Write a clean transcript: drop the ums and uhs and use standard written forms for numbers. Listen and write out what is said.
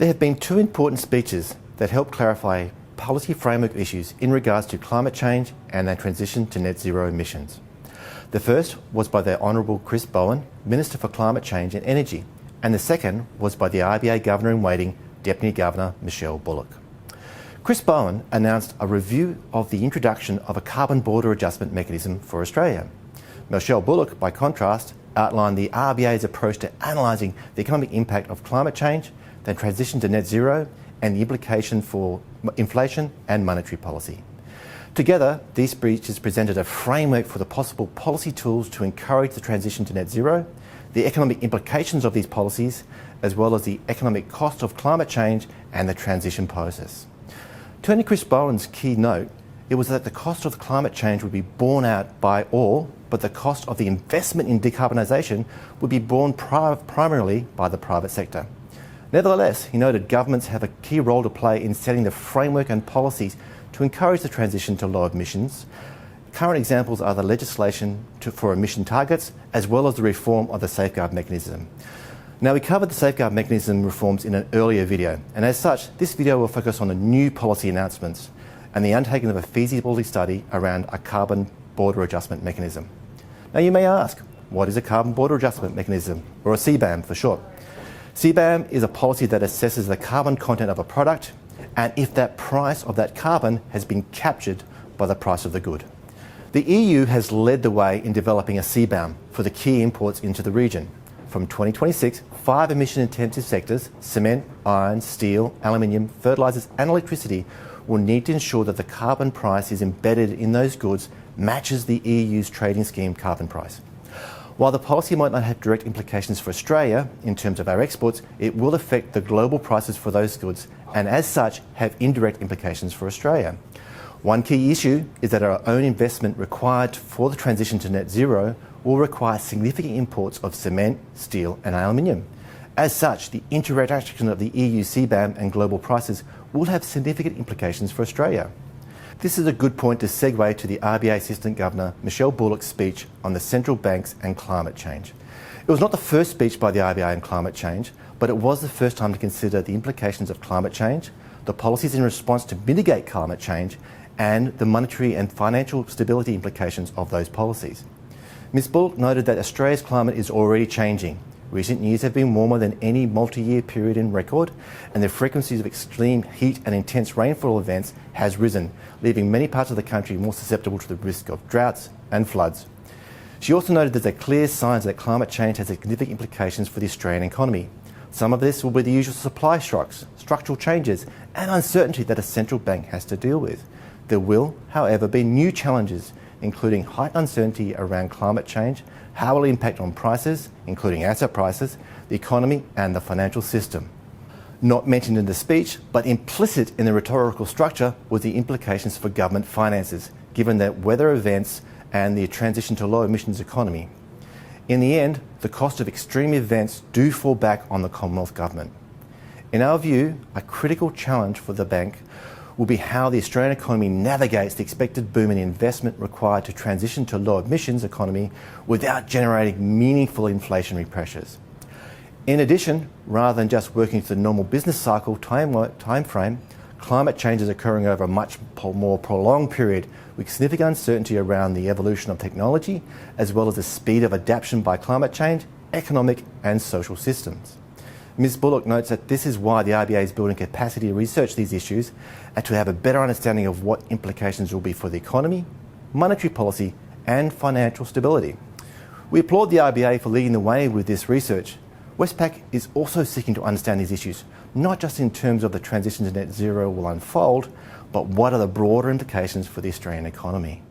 There have been two important speeches that help clarify policy framework issues in regards to climate change and the transition to net zero emissions. The first was by the Honourable Chris Bowen, Minister for Climate Change and Energy, and the second was by the RBA Governor in waiting, Deputy Governor Michele Bullock. Chris Bowen announced a review of the introduction of a carbon border adjustment mechanism for Australia. Michele Bullock, by contrast, outlined the RBA's approach to analysing the economic impact of climate change, the transition to net zero, and the implication for inflation and monetary policy. Together, these speeches presented a framework for the possible policy tools to encourage the transition to net zero, the economic implications of these policies, as well as the economic cost of climate change and the transition process. Turning to Chris Bowen's key note, it was that the cost of climate change would be borne out by all, but the cost of the investment in decarbonisation would be borne primarily by the private sector. Nevertheless, he noted governments have a key role to play in setting the framework and policies to encourage the transition to low emissions. Current examples are the legislation for emission targets, as well as the reform of the safeguard mechanism. Now, we covered the safeguard mechanism reforms in an earlier video, and as such, this video will focus on the new policy announcements and the undertaking of a feasibility study around a carbon border adjustment mechanism. Now, you may ask, what is a carbon border adjustment mechanism, or a CBAM for short? CBAM is a policy that assesses the carbon content of a product and if that price of that carbon has been captured by the price of the good. The EU has led the way in developing a CBAM for the key imports into the region. From 2026, 5 emission-intensive sectors, cement, iron, steel, aluminium, fertilisers and electricity, will need to ensure that the carbon price is embedded in those goods matches the EU's trading scheme carbon price. While the policy might not have direct implications for Australia in terms of our exports, it will affect the global prices for those goods and as such have indirect implications for Australia. One key issue is that our own investment required for the transition to net zero will require significant imports of cement, steel and aluminium. As such, the interaction of the EU CBAM and global prices will have significant implications for Australia. This is a good point to segue to the RBA Assistant Governor Michele Bullock's speech on the central banks and climate change. It was not the first speech by the RBA on climate change, but it was the first time to consider the implications of climate change, the policies in response to mitigate climate change, and the monetary and financial stability implications of those policies. Ms Bullock noted that Australia's climate is already changing. Recent years have been warmer than any multi-year period in record, and the frequencies of extreme heat and intense rainfall events has risen, leaving many parts of the country more susceptible to the risk of droughts and floods. She also noted that there are clear signs that climate change has significant implications for the Australian economy. Some of this will be the usual supply shocks, structural changes, and uncertainty that a central bank has to deal with. There will, however, be new challenges, including high uncertainty around climate change, how it will impact on prices, including asset prices, the economy and the financial system. Not mentioned in the speech, but implicit in the rhetorical structure was the implications for government finances, given that weather events and the transition to low emissions economy. In the end, the cost of extreme events do fall back on the Commonwealth Government. In our view, a critical challenge for the bank will be how the Australian economy navigates the expected boom in investment required to transition to a low emissions economy without generating meaningful inflationary pressures. In addition, rather than just working to the normal business cycle time frame, climate change is occurring over a much more prolonged period with significant uncertainty around the evolution of technology as well as the speed of adaptation by climate change, economic and social systems. Ms Bullock notes that this is why the RBA is building capacity to research these issues and to have a better understanding of what implications will be for the economy, monetary policy and financial stability. We applaud the RBA for leading the way with this research. Westpac is also seeking to understand these issues, not just in terms of the transition to net zero will unfold, but what are the broader implications for the Australian economy.